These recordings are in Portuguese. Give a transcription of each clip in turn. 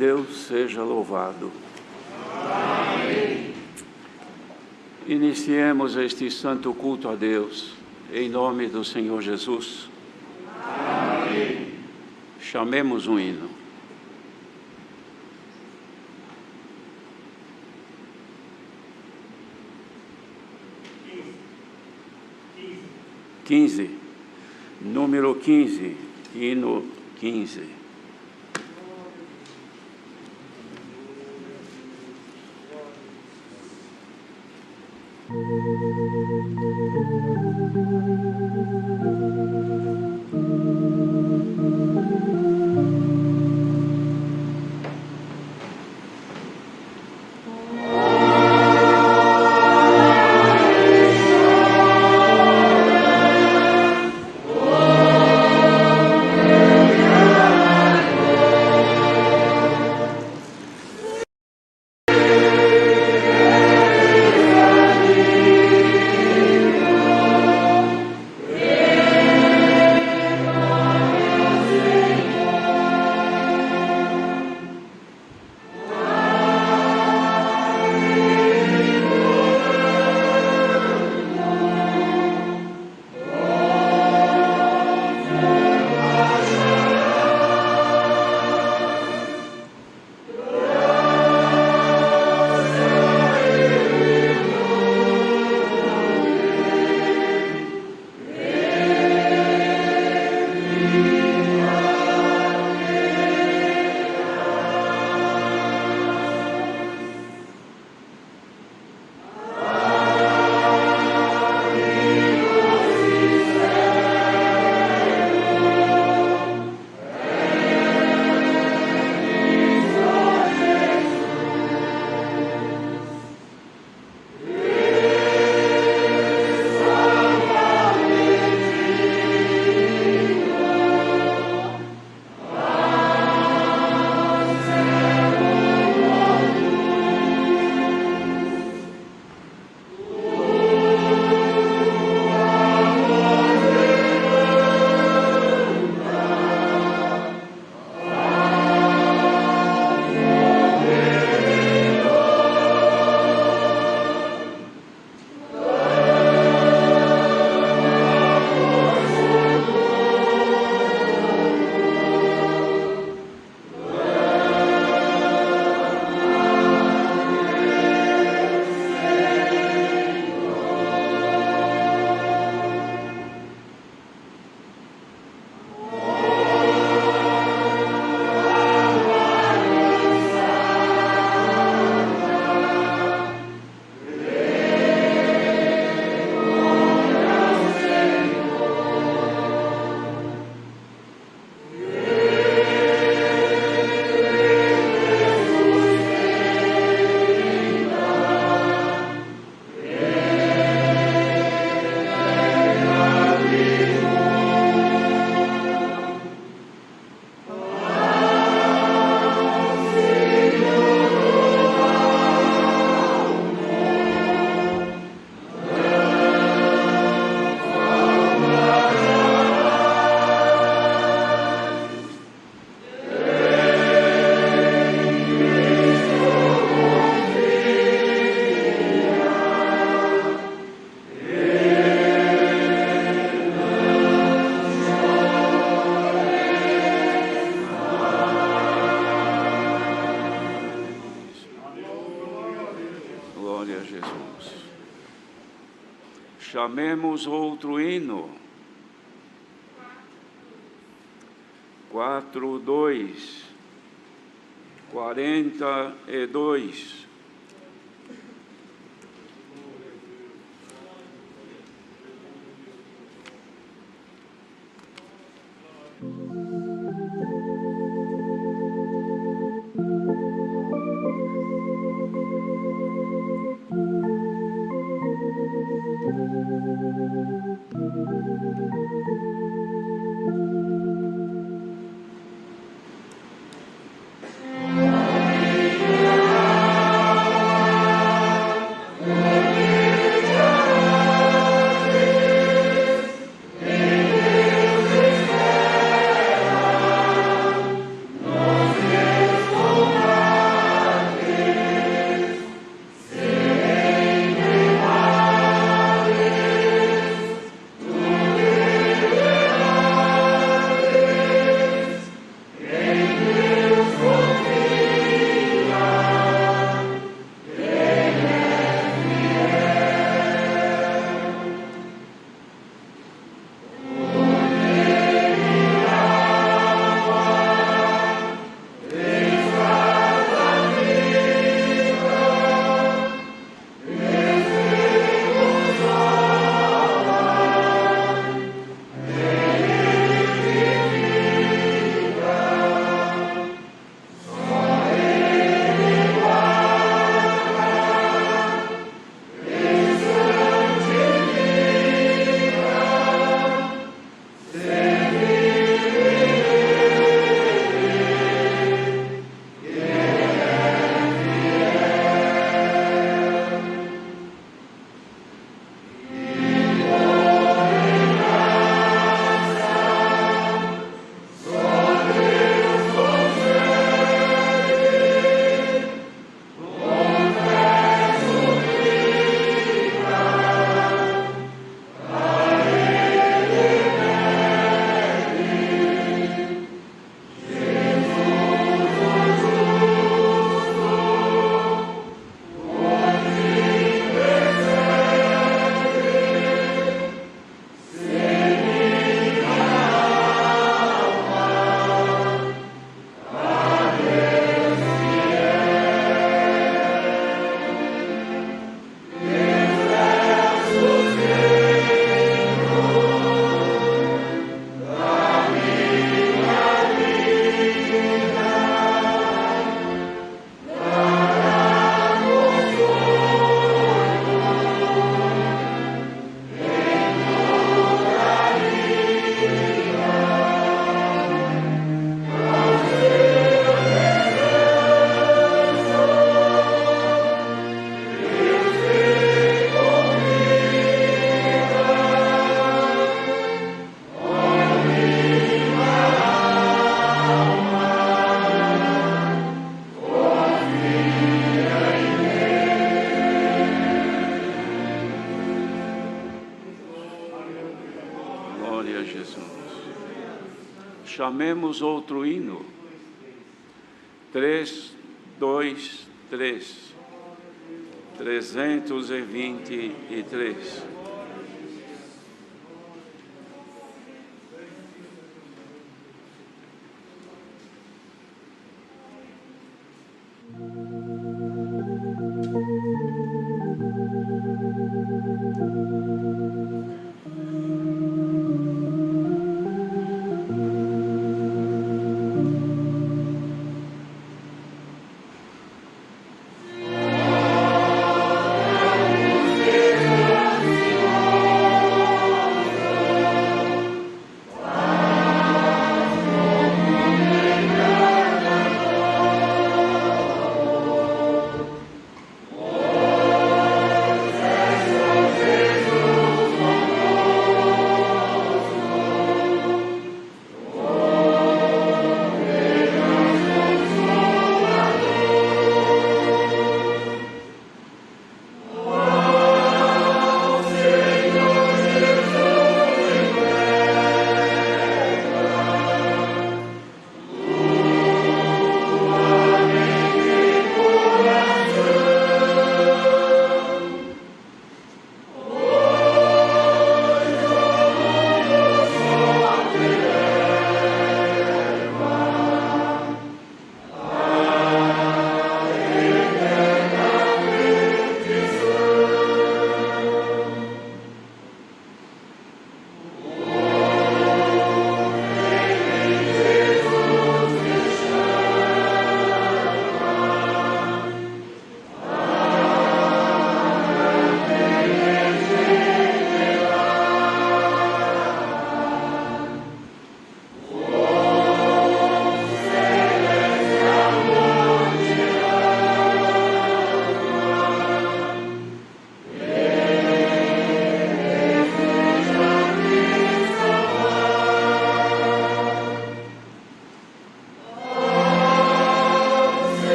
Deus seja louvado. Amém. Iniciemos este santo culto a Deus, em nome do Senhor Jesus. Amém. Chamemos um hino. Número 15, hino 15. Chamemos outro hino. 42, 42. proclamemos outro hino. 3, 2, 3. 323.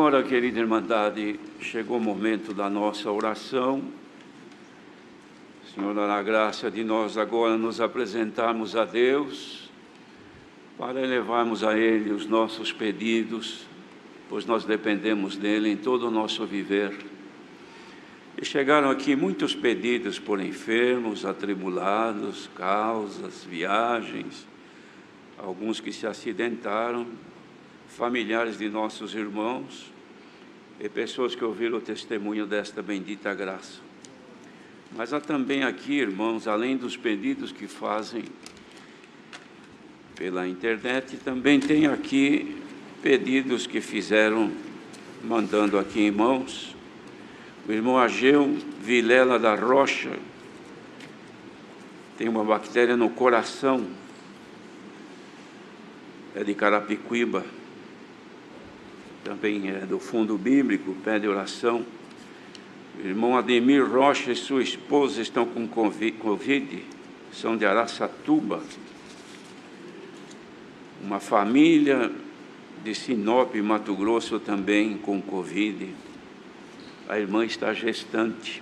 Agora, querida Irmandade, chegou o momento da nossa oração. Senhor, dará a graça de nós agora nos apresentarmos a Deus para elevarmos a Ele os nossos pedidos, pois nós dependemos dEle em todo o nosso viver. E chegaram aqui muitos pedidos por enfermos, atribulados, causas, viagens, alguns que se acidentaram, familiares de nossos irmãos e pessoas que ouviram o testemunho desta bendita graça. Mas há também aqui, irmãos, além dos pedidos que fazem pela internet, também tem aqui pedidos que fizeram, mandando aqui em mãos. O irmão Ageu Vilela da Rocha tem uma bactéria no coração, é de Carapicuíba, também é do fundo bíblico, pede oração. O irmão Ademir Rocha e sua esposa estão com Covid, são de Araçatuba. Uma família de Sinop, Mato Grosso, também com Covid. A irmã está gestante.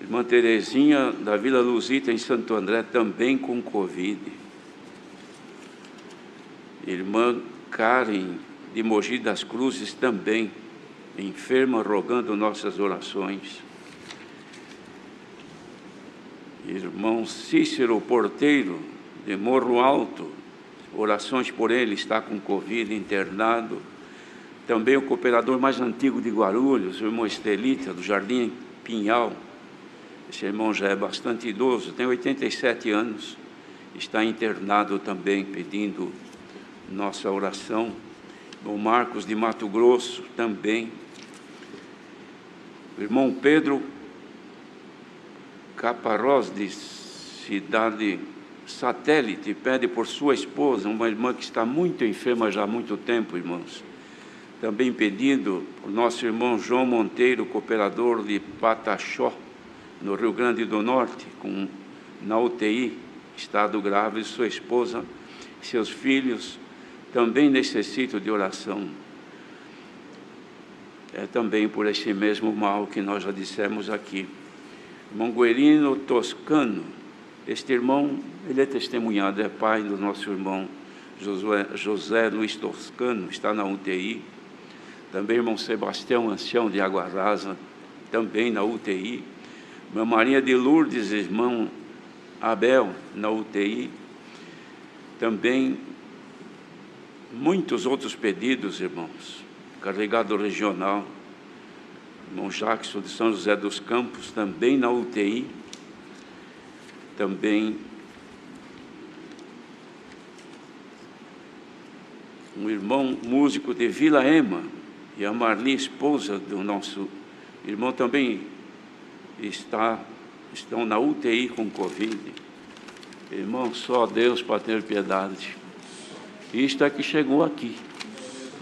Irmã Terezinha, da Vila Luzita, em Santo André, também com Covid. Irmã Karen, de Mogi das Cruzes, também enferma, rogando nossas orações. Irmão Cícero Porteiro, de Morro Alto, orações por ele, está com Covid, internado. Também o cooperador mais antigo de Guarulhos, o irmão Estelita, do Jardim Pinhal. Esse irmão já é bastante idoso, tem 87 anos, está internado também, pedindo nossa oração. O Marcos de Mato Grosso também. O irmão Pedro Caparrós, de Cidade Satélite, pede por sua esposa, uma irmã que está muito enferma já há muito tempo, irmãos. Também pedido por nosso irmão João Monteiro, cooperador de Pataxó, no Rio Grande do Norte, na UTI, estado grave, sua esposa e seus filhos também necessitam de oração. É também por esse mesmo mal que nós já dissemos aqui. Irmão Guerino Toscano, este irmão, ele é testemunhado, é pai do nosso irmão José Luiz Toscano, está na UTI. Também irmão Sebastião Ancião de Água Rasa, também na UTI. Irmã Maria de Lourdes, irmão Abel, na UTI. Também muitos outros pedidos, irmãos. Carregado regional, irmão Jackson de São José dos Campos, também na UTI. Também um irmão músico de Vila Ema, e a Marli, esposa do nosso irmão, também estão na UTI com Covid. Irmão, só Deus para ter piedade. Isto é que chegou aqui.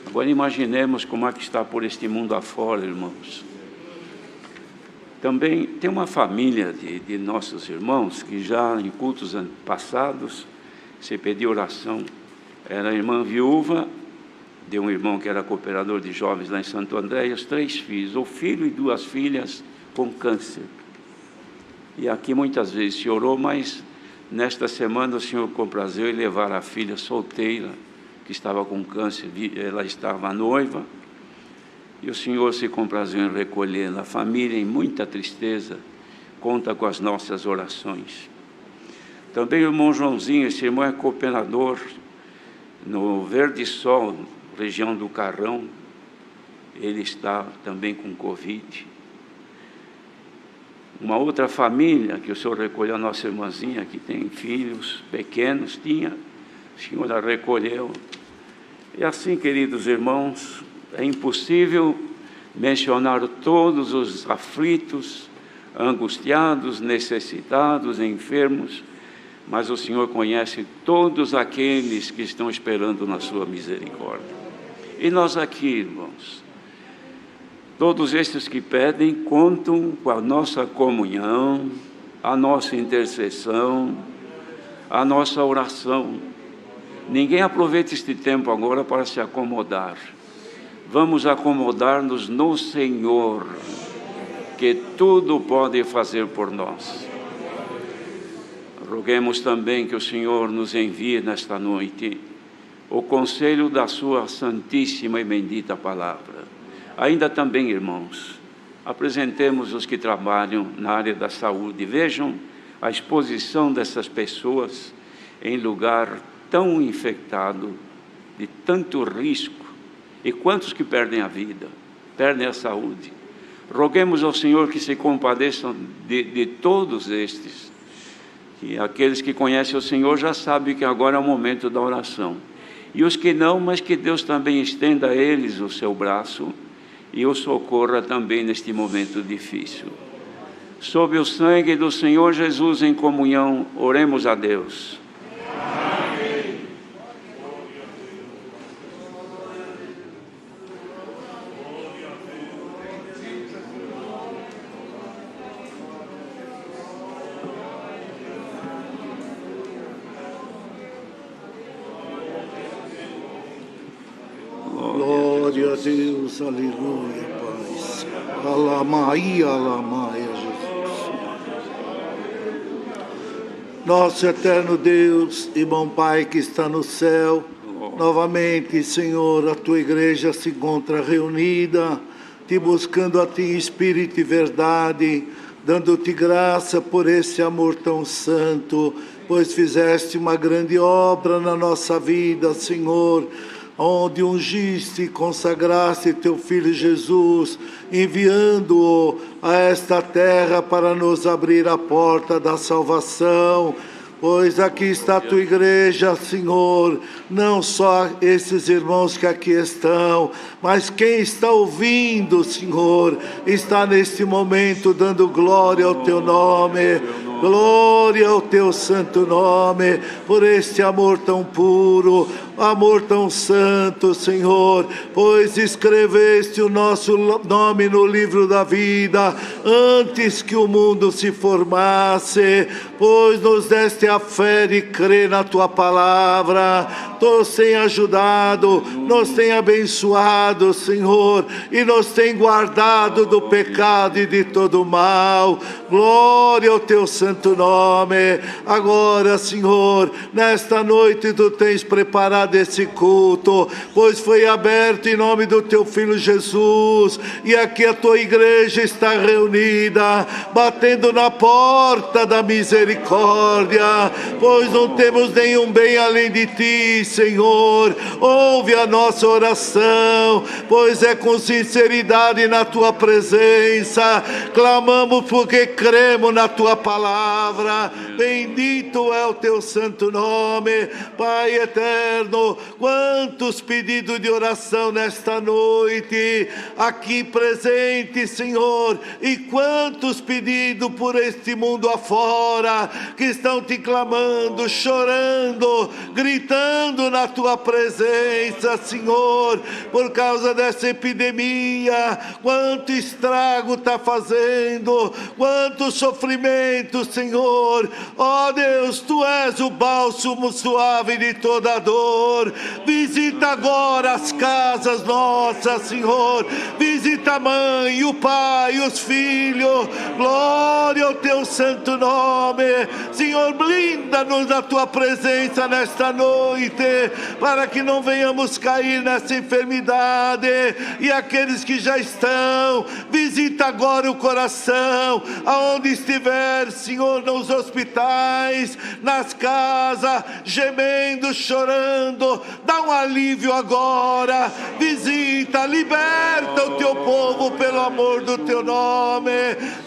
Agora imaginemos como é que está por este mundo afora, irmãos. Também tem uma família de nossos irmãos que já em cultos passados se pediu oração. Era a irmã viúva de um irmão que era cooperador de jovens lá em Santo André, e os 3 filhos, o filho e 2 filhas com câncer. E aqui muitas vezes se orou, mas nesta semana o Senhor comprazeu em levar a filha solteira, que estava com câncer, ela estava noiva, e o Senhor se comprazeu em recolhê-la. A família, em muita tristeza, conta com as nossas orações. Também o irmão Joãozinho, esse irmão é cooperador no Verde Sol, região do Carrão, ele está também com Covid. Uma outra família que o Senhor recolheu, a nossa irmãzinha, que tem filhos pequenos, o Senhor a recolheu. E assim, queridos irmãos, é impossível mencionar todos os aflitos, angustiados, necessitados, enfermos, mas o Senhor conhece todos aqueles que estão esperando na sua misericórdia. E nós aqui, irmãos, todos estes que pedem contam com a nossa comunhão, a nossa intercessão, a nossa oração. Ninguém aproveita este tempo agora para se acomodar. Vamos acomodar-nos no Senhor, que tudo pode fazer por nós. Roguemos também que o Senhor nos envie nesta noite o conselho da sua santíssima e bendita palavra. Ainda também, irmãos, apresentemos os que trabalham na área da saúde. Vejam a exposição dessas pessoas em lugar tão infectado, de tanto risco. E quantos que perdem a vida, perdem a saúde. Roguemos ao Senhor que se compadeçam de todos estes. E aqueles que conhecem o Senhor já sabem que agora é o momento da oração. E os que não, mas que Deus também estenda a eles o seu braço e o socorra também neste momento difícil. Sob o sangue do Senhor Jesus em comunhão, oremos a Deus. Glória a Deus, aleluia, paz. Alamai, alamai, Jesus. Nosso eterno Deus e bom Pai que está no céu, novamente, Senhor, a tua igreja se encontra reunida, te buscando a ti em espírito e verdade, dando-te graça por esse amor tão santo, pois fizeste uma grande obra na nossa vida, Senhor, onde ungiste e consagraste teu Filho Jesus, enviando-o a esta terra para nos abrir a porta da salvação. Pois aqui está a tua igreja, Senhor, não só esses irmãos que aqui estão, mas quem está ouvindo, Senhor, está neste momento dando glória ao teu nome, glória ao teu santo nome, por este amor tão puro, amor tão santo, Senhor, pois escreveste o nosso nome no livro da vida, antes que o mundo se formasse, pois nos deste a fé de crer na tua palavra, nos tem ajudado, nos tem abençoado, Senhor, e nos tem guardado do pecado e de todo mal. Glória ao teu santo nome. Agora, Senhor, nesta noite tu tens preparado esse culto, pois foi aberto em nome do teu Filho Jesus, e aqui a tua igreja está reunida, batendo na porta da misericórdia, pois não temos nenhum bem além de ti, Senhor. Ouve a nossa oração, pois é com sinceridade na tua presença, clamamos porque cremos na tua palavra. Bendito é o teu santo nome, Pai eterno. Quantos pedidos de oração nesta noite aqui presente, Senhor, e quantos pedidos por este mundo afora, que estão te clamando, chorando, gritando na tua presença, Senhor, por causa dessa epidemia. Quanto estrago está fazendo, quanto sofrimento, Senhor. Ó Deus, tu és o bálsamo suave de toda dor. Visita agora as casas nossas, Senhor. Visita a mãe, o pai, os filhos. Glória ao teu santo nome. Senhor, blinda-nos da tua presença nesta noite, para que não venhamos cair nessa enfermidade. E aqueles que já estão, visita agora o coração, aonde estiver, Senhor, nos hospitais, nas casas, gemendo, chorando. Dá um alívio agora. Visita, liberta o teu povo pelo amor do teu nome,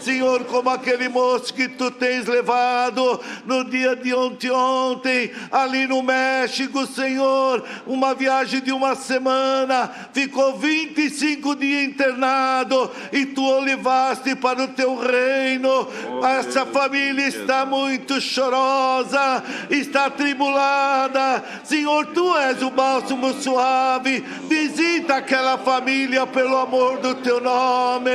Senhor, como aquele moço que tu tens levado no dia de ontem, ali no México, Senhor, uma viagem de uma semana, ficou 25 dias internado, e tu o levaste para o teu reino. Essa família está muito chorosa, está atribulada, Senhor, tu és o bálsamo suave. Visita aquela família pelo amor do teu nome,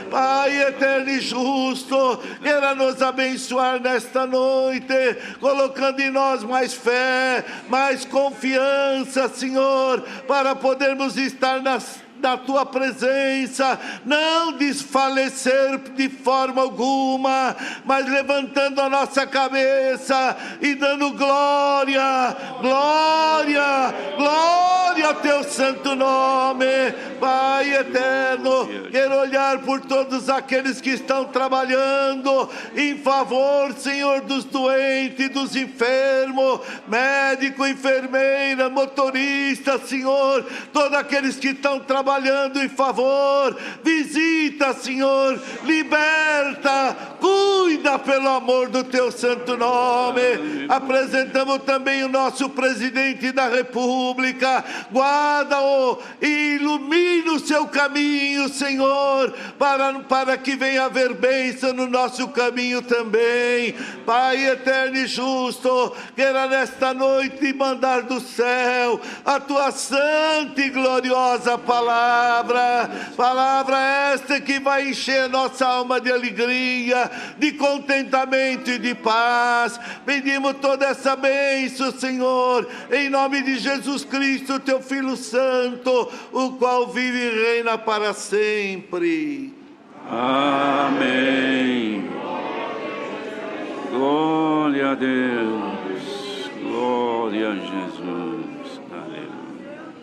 Pai eterno e justo. Queira nos abençoar nesta noite, colocando em nós mais fé, mais confiança, Senhor, para podermos estar na tua presença, não desfalecer de forma alguma, mas levantando a nossa cabeça e dando glória, glória, glória ao teu santo nome, Pai eterno. Quero olhar por todos aqueles que estão trabalhando em favor, Senhor, dos doentes, dos enfermos, médico, enfermeira, motorista, Senhor, todos aqueles que estão trabalhando em favor. Visita, Senhor, liberta, Cuida pelo amor do teu santo nome. Apresentamos também o nosso presidente da República. Guarda-o e ilumina o seu caminho, Senhor, para que venha haver bênção no nosso caminho também. Pai eterno e justo, queira nesta noite mandar do céu a tua santa e gloriosa palavra esta que vai encher nossa alma de alegria, de contentamento e de paz. Pedimos toda essa bênção, Senhor, em nome de Jesus Cristo, teu Filho Santo, o qual vive e reina para sempre. Amém. Glória a Deus. Glória a Jesus. Aleluia.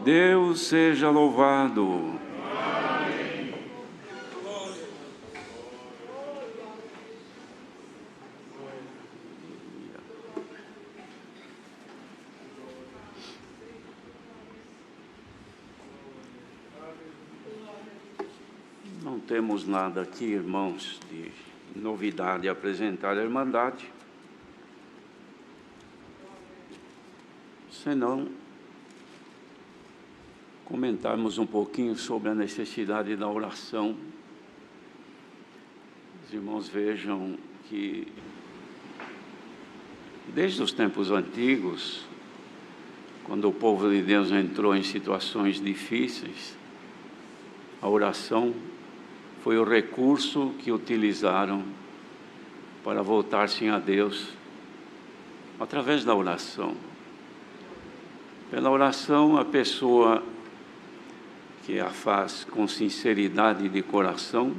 Deus seja louvado. Não temos nada aqui, irmãos, de novidade a apresentar à Irmandade. Senão, comentarmos um pouquinho sobre a necessidade da oração. Os irmãos vejam que, desde os tempos antigos, quando o povo de Deus entrou em situações difíceis, a oração foi o recurso que utilizaram para voltar-se a Deus, através da oração. Pela oração, a pessoa que a faz com sinceridade de coração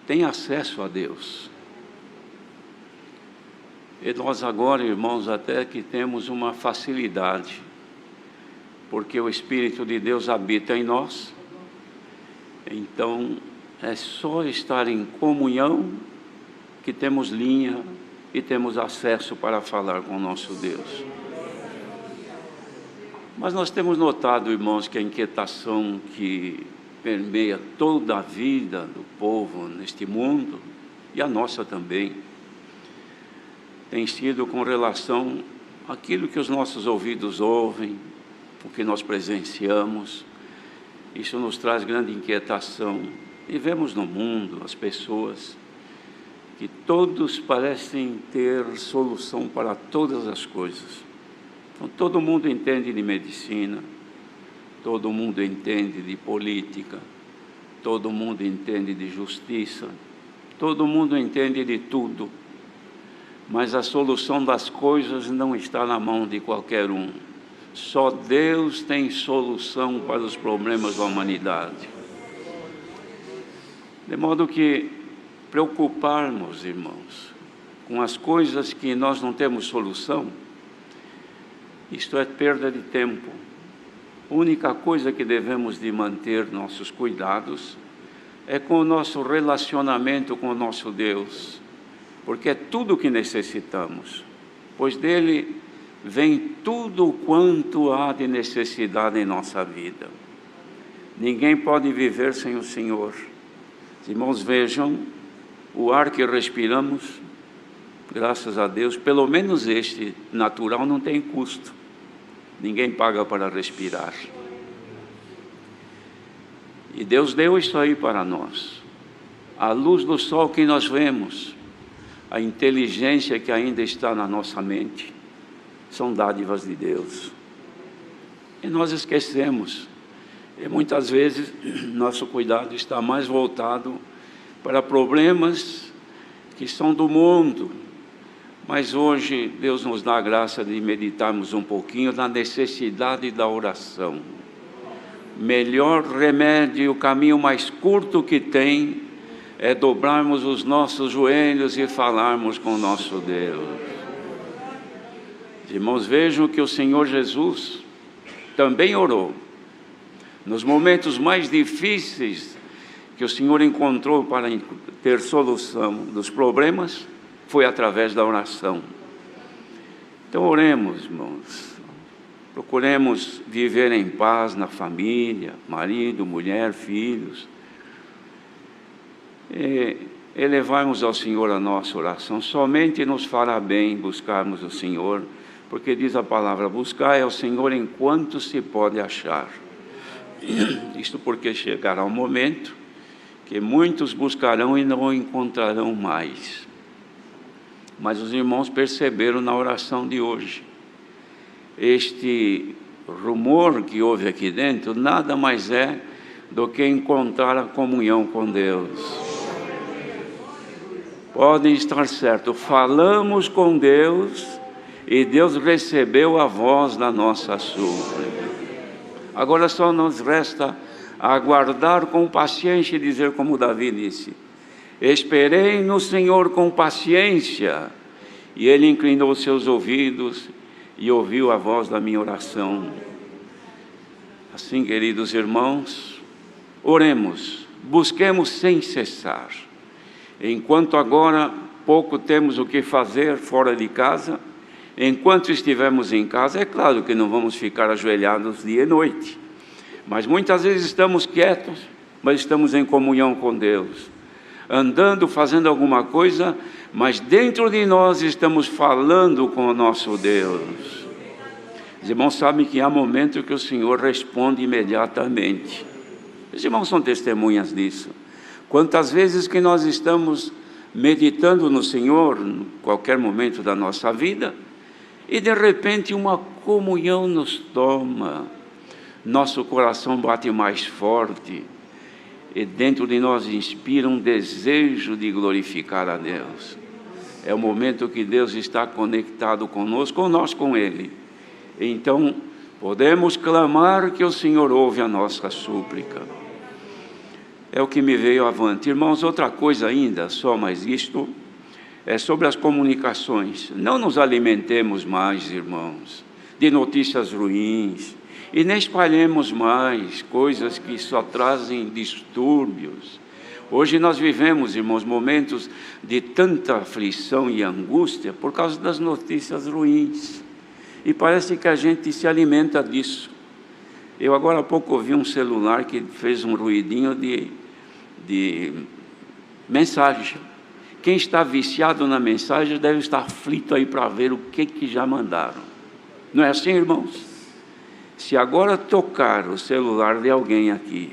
tem acesso a Deus. E nós agora, irmãos, até que temos uma facilidade, porque o Espírito de Deus habita em nós. Então, é só estar em comunhão que temos linha e temos acesso para falar com o nosso Deus. Mas nós temos notado, irmãos, que a inquietação que permeia toda a vida do povo neste mundo, e a nossa também, tem sido com relação àquilo que os nossos ouvidos ouvem, o que nós presenciamos. Isso nos traz grande inquietação. E vemos no mundo as pessoas que todos parecem ter solução para todas as coisas. Então, todo mundo entende de medicina, todo mundo entende de política, todo mundo entende de justiça, todo mundo entende de tudo. Mas a solução das coisas não está na mão de qualquer um. Só Deus tem solução para os problemas da humanidade. De modo que preocuparmos, irmãos, com as coisas que nós não temos solução, isto é perda de tempo. A única coisa que devemos de manter nossos cuidados é com o nosso relacionamento com o nosso Deus, porque é tudo o que necessitamos, pois dele vem tudo quanto há de necessidade em nossa vida. Ninguém pode viver sem o Senhor. Os irmãos vejam, o ar que respiramos, graças a Deus, pelo menos este natural não tem custo. Ninguém paga para respirar. E Deus deu isso aí para nós. A luz do sol que nós vemos, a inteligência que ainda está na nossa mente, são dádivas de Deus. E nós esquecemos. E muitas vezes nosso cuidado está mais voltado para problemas que são do mundo. Mas hoje Deus nos dá a graça de meditarmos um pouquinho na necessidade da oração. Melhor remédio e o caminho mais curto que tem é dobrarmos os nossos joelhos e falarmos com o nosso Deus. Irmãos, vejam que o Senhor Jesus também orou. Nos momentos mais difíceis que o Senhor encontrou para ter solução dos problemas, foi através da oração. Então oremos, irmãos. Procuremos viver em paz na família, marido, mulher, filhos. elevarmos ao Senhor a nossa oração. Somente nos fará bem buscarmos o Senhor, porque diz a palavra: buscar ao Senhor enquanto se pode achar. Isto porque chegará um momento que muitos buscarão e não o encontrarão mais. Mas os irmãos perceberam na oração de hoje, este rumor que houve aqui dentro nada mais é do que encontrar a comunhão com Deus. Podem estar certos, falamos com Deus e Deus recebeu a voz da nossa súplica. Agora só nos resta aguardar com paciência e dizer como Davi disse: esperei no Senhor com paciência, e Ele inclinou seus ouvidos e ouviu a voz da minha oração. Assim, queridos irmãos, oremos, busquemos sem cessar. Enquanto agora pouco temos o que fazer fora de casa, enquanto estivermos em casa, é claro que não vamos ficar ajoelhados dia e noite, mas muitas vezes estamos quietos, mas estamos em comunhão com Deus, andando, fazendo alguma coisa, mas dentro de nós estamos falando com o nosso Deus. Os irmãos sabem que há momentos que o Senhor responde imediatamente. Os irmãos são testemunhas disso. Quantas vezes que nós estamos meditando no Senhor, em qualquer momento da nossa vida, e de repente uma comunhão nos toma, nosso coração bate mais forte, e dentro de nós inspira um desejo de glorificar a Deus. É o momento que Deus está conectado conosco, ou nós com Ele. Então, podemos clamar que o Senhor ouve a nossa súplica. É o que me veio avante. Irmãos, outra coisa ainda, só mais isto, é sobre as comunicações. Não nos alimentemos mais, irmãos, de notícias ruins, e nem espalhemos mais coisas que só trazem distúrbios. Hoje nós vivemos, irmãos, momentos de tanta aflição e angústia por causa das notícias ruins, e parece que a gente se alimenta disso. Eu agora há pouco ouvi um celular que fez um ruidinho de mensagem. Quem está viciado na mensagem deve estar aflito aí para ver o que já mandaram. Não é assim, irmãos? Se agora tocar o celular de alguém aqui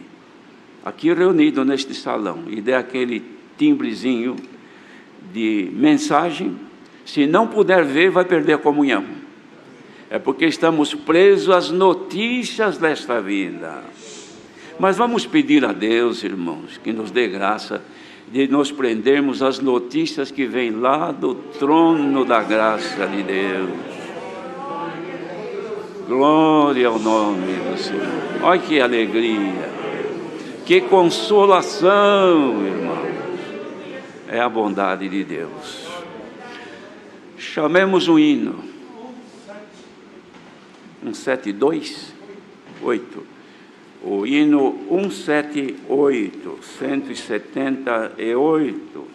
reunido neste salão, e der aquele timbrezinho de mensagem, se não puder ver, vai perder a comunhão. É porque estamos presos às notícias desta vida. Mas vamos pedir a Deus, irmãos, que nos dê graça de nos prendermos às notícias que vêm lá do trono da graça de Deus. Glória ao nome do Senhor. Olha que alegria, que consolação, irmãos. É a bondade de Deus. Chamemos um hino. 172, 8. O hino 178, 178.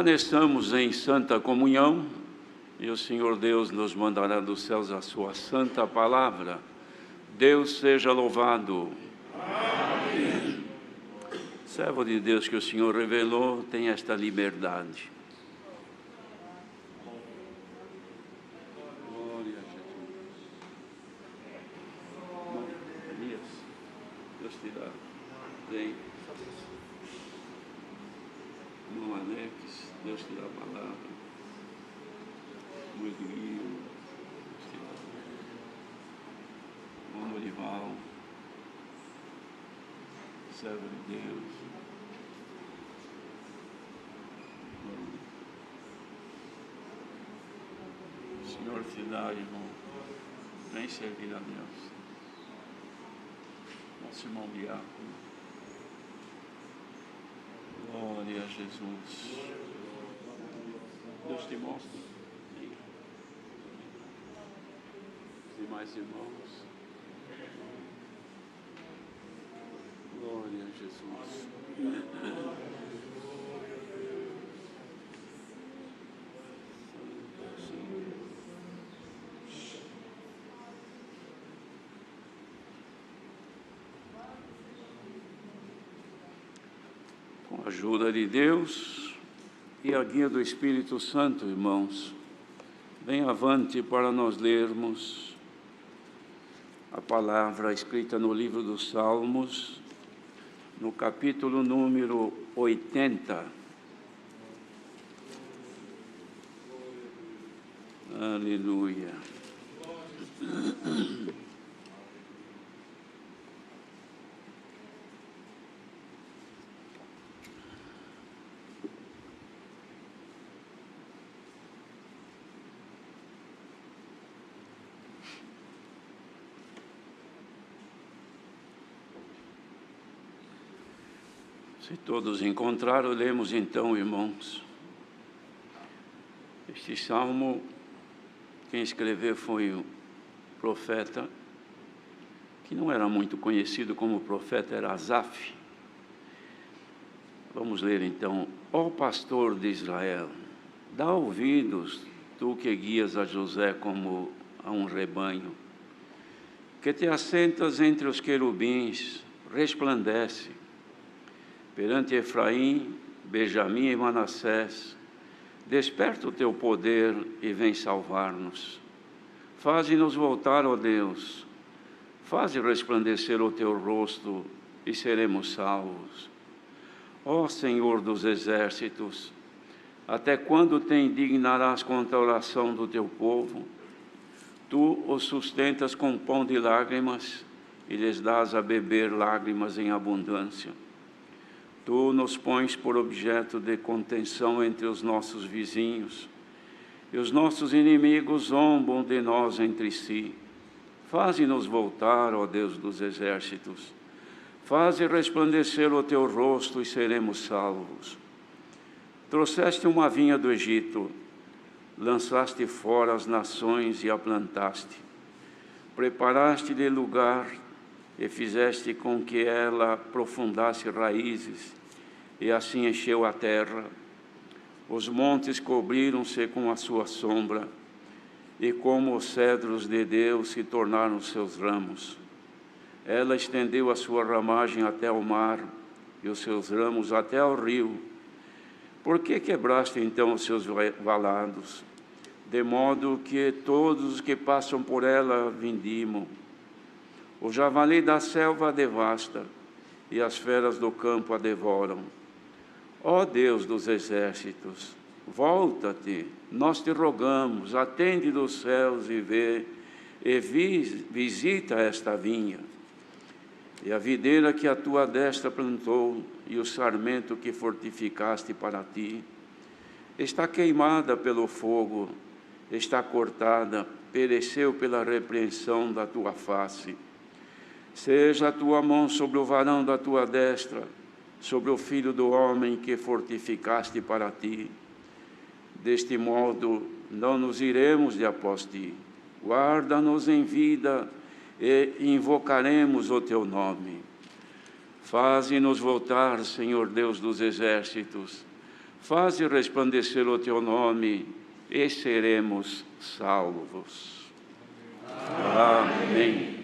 Permaneçamos em santa comunhão e o Senhor Deus nos mandará dos céus a sua santa palavra. Deus seja louvado. Amém. Servo de Deus que o Senhor revelou tem esta liberdade. Glória a Jesus. Deus te dá. Vem. Irmão Alex, Deus te dá a palavra. Muito lindo. Irmão Morival, servo de Deus. O Senhor te dá, irmão. Vem servir a Deus. Nosso irmão diácono. Glória a Jesus. Deus te mostra. Os demais irmãos. Glória a Jesus. Com a ajuda de Deus e a guia do Espírito Santo, irmãos, venha avante para nós lermos a palavra escrita no livro dos Salmos, no capítulo número 80. Aleluia. Se todos encontraram, lemos então, irmãos. Este salmo, quem escreveu foi o profeta, que não era muito conhecido como profeta, era Asaf. Vamos ler então. Ó pastor de Israel, dá ouvidos, tu que guias a José como a um rebanho, que te assentas entre os querubins, resplandece. Perante Efraim, Benjamim e Manassés, desperta o teu poder e vem salvar-nos. Faze-nos voltar, ó Deus, faze resplandecer o teu rosto e seremos salvos. Ó Senhor dos exércitos, até quando te indignarás contra a oração do teu povo? Tu os sustentas com pão de lágrimas e lhes dás a beber lágrimas em abundância. Tu nos pões por objeto de contenção entre os nossos vizinhos, e os nossos inimigos zombam de nós entre si. Faze-nos voltar, ó Deus dos exércitos. Faze resplandecer o teu rosto e seremos salvos. Trouxeste uma vinha do Egito, lançaste fora as nações e a plantaste. Preparaste-lhe lugar e fizeste com que ela aprofundasse raízes, e assim encheu a terra. Os montes cobriram-se com a sua sombra, e como os cedros de Deus se tornaram seus ramos. Ela estendeu a sua ramagem até o mar, e os seus ramos até ao rio. Por que quebraste então os seus valados, de modo que todos os que passam por ela vindimam? O javali da selva a devasta, e as feras do campo a devoram. Ó Deus dos exércitos, volta-te, nós te rogamos, atende dos céus e vê, e visita esta vinha. E a videira que a tua destra plantou, e o sarmento que fortificaste para ti, está queimada pelo fogo, está cortada, pereceu pela repreensão da tua face. Seja a tua mão sobre o varão da tua destra, sobre o filho do homem que fortificaste para ti. Deste modo, não nos iremos de após ti. Guarda-nos em vida e invocaremos o teu nome. Faze-nos voltar, Senhor Deus dos exércitos. faze resplandecer o teu nome e seremos salvos. Amém.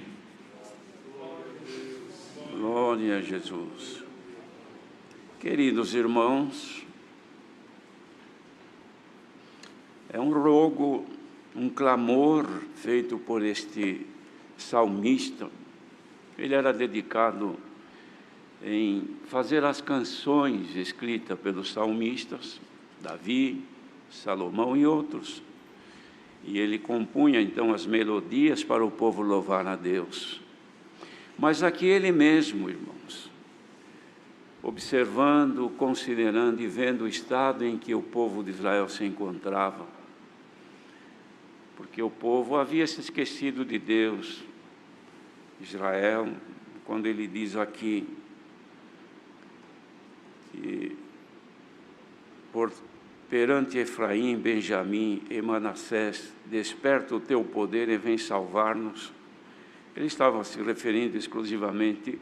Glória a Jesus. Queridos irmãos, é um rogo, um clamor feito por este salmista. Ele era dedicado em fazer as canções escritas pelos salmistas, Davi, Salomão e outros. E ele compunha então as melodias para o povo louvar a Deus. Mas aqui ele mesmo, irmãos, observando, considerando e vendo o estado em que o povo de Israel se encontrava, porque o povo havia se esquecido de Deus. Israel, quando ele diz aqui que perante Efraim, Benjamim e Manassés, desperta o teu poder e vem salvar-nos, ele estava se referindo exclusivamente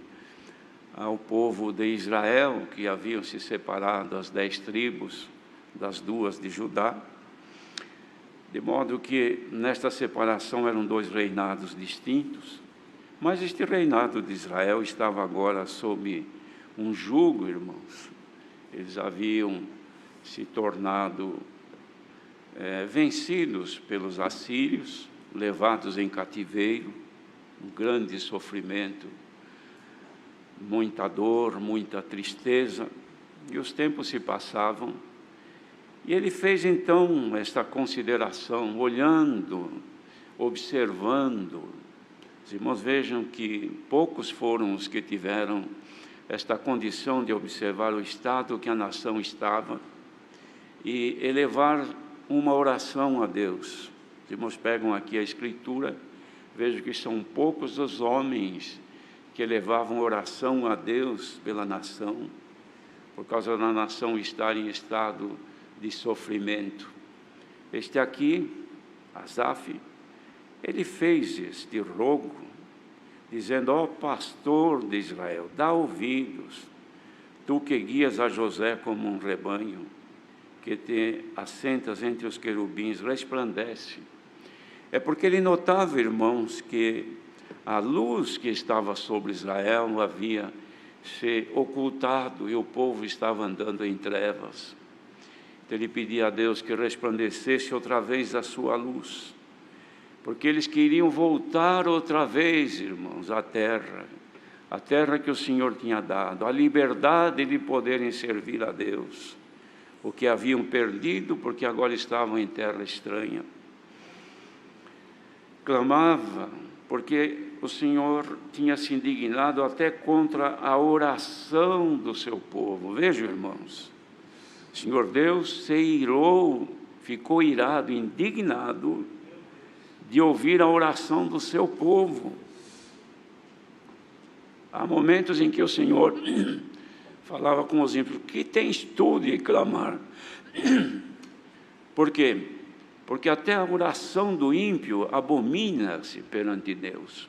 ao povo de Israel, que haviam se separado as 10 tribos das 2 de Judá, de modo que nesta separação eram 2 reinados distintos, mas este reinado de Israel estava agora sob um jugo, irmãos. Eles haviam se tornado vencidos pelos assírios, levados em cativeiro, um grande sofrimento, muita dor, muita tristeza, e os tempos se passavam. E ele fez então esta consideração, olhando, observando. Os irmãos vejam que poucos foram os que tiveram esta condição de observar o estado que a nação estava e elevar uma oração a Deus. Os irmãos pegam aqui a Escritura, vejam que são poucos os homens que elevavam oração a Deus pela nação, por causa da nação estar em estado de sofrimento. Este aqui, Asaf, ele fez este rogo, dizendo: ó pastor de Israel, dá ouvidos, tu que guias a José como um rebanho, que te assentas entre os querubins, resplandece. É porque ele notava, irmãos, que a luz que estava sobre Israel havia se ocultado e o povo estava andando em trevas. Então ele pedia a Deus que resplandecesse outra vez a sua luz, porque eles queriam voltar outra vez, irmãos, à terra que o Senhor tinha dado, a liberdade de poderem servir a Deus, o que haviam perdido porque agora estavam em terra estranha. Clamava, porque o Senhor tinha se indignado até contra a oração do seu povo. Vejam, irmãos, o Senhor Deus se irou, ficou irado, indignado, de ouvir a oração do seu povo. Há momentos em que o Senhor falava com os ímpios: que tens tu de clamar? Por quê? Porque até a oração do ímpio abomina-se perante Deus.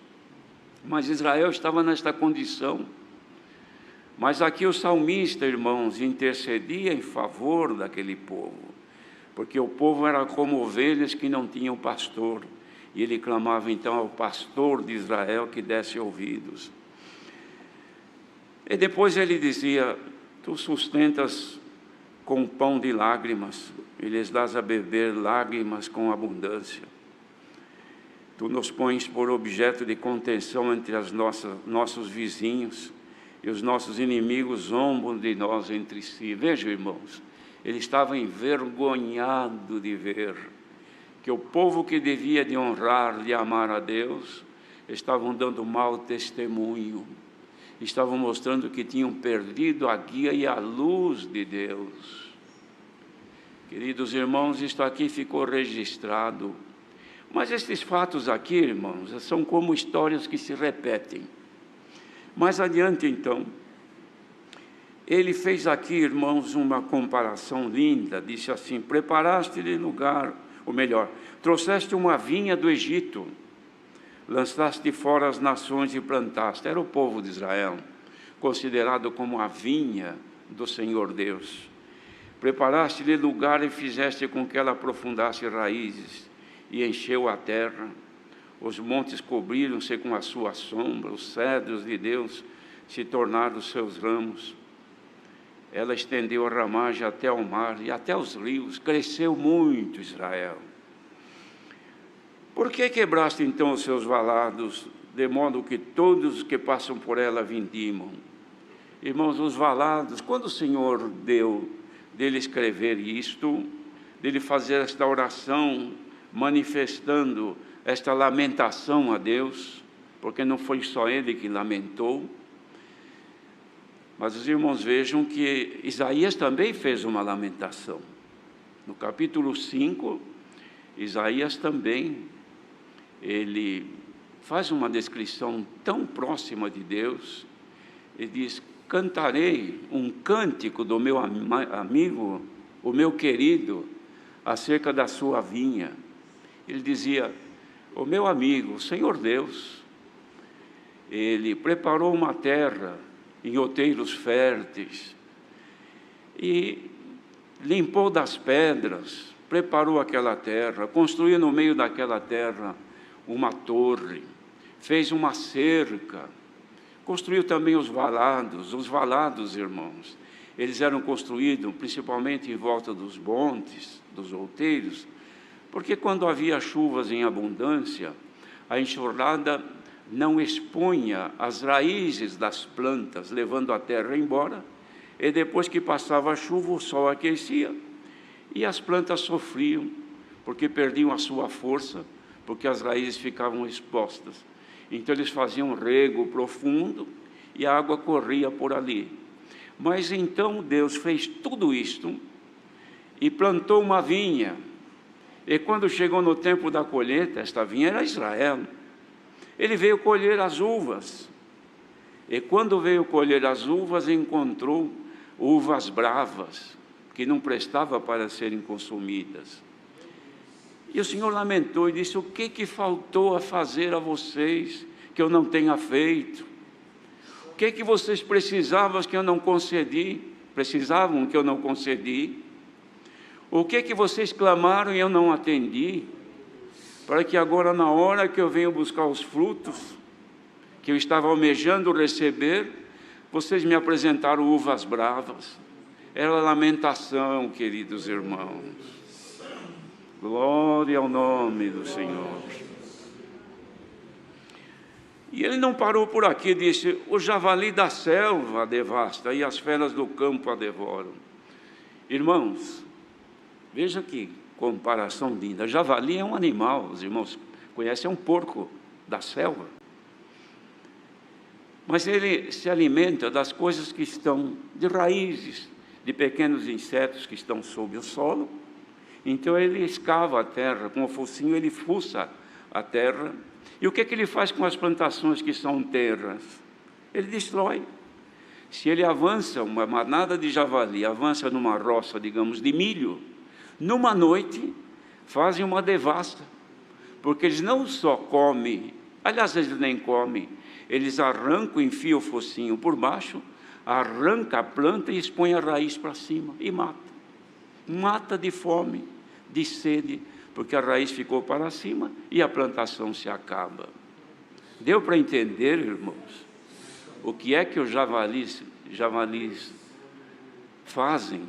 Mas Israel estava nesta condição. Mas aqui o salmista, irmãos, intercedia em favor daquele povo, porque o povo era como ovelhas que não tinham pastor, e ele clamava então ao pastor de Israel que desse ouvidos. E depois ele dizia: tu sustentas com pão de lágrimas, e lhes dás a beber lágrimas com abundância. Tu nos pões por objeto de contenção entre nossos vizinhos, e os nossos inimigos zombam de nós entre si. Vejam, irmãos, ele estava envergonhado de ver que o povo que devia de honrar, de amar a Deus, estavam dando mau testemunho, estavam mostrando que tinham perdido a guia e a luz de Deus. Queridos irmãos, isto aqui ficou registrado. Mas estes fatos aqui, irmãos, são como histórias que se repetem. Mais adiante, então, ele fez aqui, irmãos, uma comparação linda. Disse assim: preparaste-lhe lugar, ou melhor, trouxeste uma vinha do Egito, lançaste fora as nações e plantaste. Era o povo de Israel, considerado como a vinha do Senhor Deus. Preparaste-lhe lugar e fizeste com que ela aprofundasse raízes e encheu a terra. Os montes cobriram-se com a sua sombra, os cedros de Deus se tornaram os seus ramos. Ela estendeu a ramagem até ao mar e até os rios, cresceu muito Israel. Por que quebraste então os seus valados, de modo que todos os que passam por ela vindimam? Irmãos, os valados, quando o Senhor deu dele escrever isto, dele fazer esta oração, manifestando esta lamentação a Deus, porque não foi só ele que lamentou, mas os irmãos vejam que Isaías também fez uma lamentação. No capítulo 5, Isaías também, ele faz uma descrição tão próxima de Deus. Ele diz: cantarei um cântico do meu amigo, o meu querido, acerca da sua vinha. Ele dizia: o meu amigo, o Senhor Deus, ele preparou uma terra em outeiros férteis, e limpou das pedras, preparou aquela terra, construiu no meio daquela terra uma torre, fez uma cerca, construiu também os valados, irmãos, eles eram construídos principalmente em volta dos montes, dos outeiros, porque quando havia chuvas em abundância, a enxurrada não expunha as raízes das plantas, levando a terra embora, e depois que passava a chuva, o sol aquecia, e as plantas sofriam, porque perdiam a sua força, porque as raízes ficavam expostas. Então eles faziam um rego profundo, e a água corria por ali. Mas então Deus fez tudo isto, e plantou uma vinha, e quando chegou no tempo da colheita, esta vinha era Israel, ele veio colher as uvas, e quando veio colher as uvas, encontrou uvas bravas, que não prestava para serem consumidas. E o Senhor lamentou e disse: o que faltou a fazer a vocês que eu não tenha feito? O que vocês precisavam que eu não concedi? O que vocês clamaram e eu não atendi? Para que agora, na hora que eu venho buscar os frutos, que eu estava almejando receber, vocês me apresentaram uvas bravas. Era lamentação, queridos irmãos. Glória ao nome do Senhor. E ele não parou por aqui, disse: o javali da selva a devasta e as feras do campo a devoram. Irmãos, veja que comparação linda. Javali é um animal, os irmãos conhecem, é um porco da selva. Mas ele se alimenta das coisas que estão de raízes, de pequenos insetos que estão sob o solo. Então ele escava a terra, com o focinho ele fuça a terra. E o que ele faz com as plantações que são terras? Ele destrói. Se ele avança, uma manada de javali avança numa roça, digamos, de milho, numa noite fazem uma devassa, porque eles não só comem, aliás, eles nem comem, eles arrancam, enfiam o focinho por baixo, arranca a planta e expõe a raiz para cima e mata de fome, de sede, porque a raiz ficou para cima e a plantação se acaba. Deu para entender, irmãos, o que é que os javalis fazem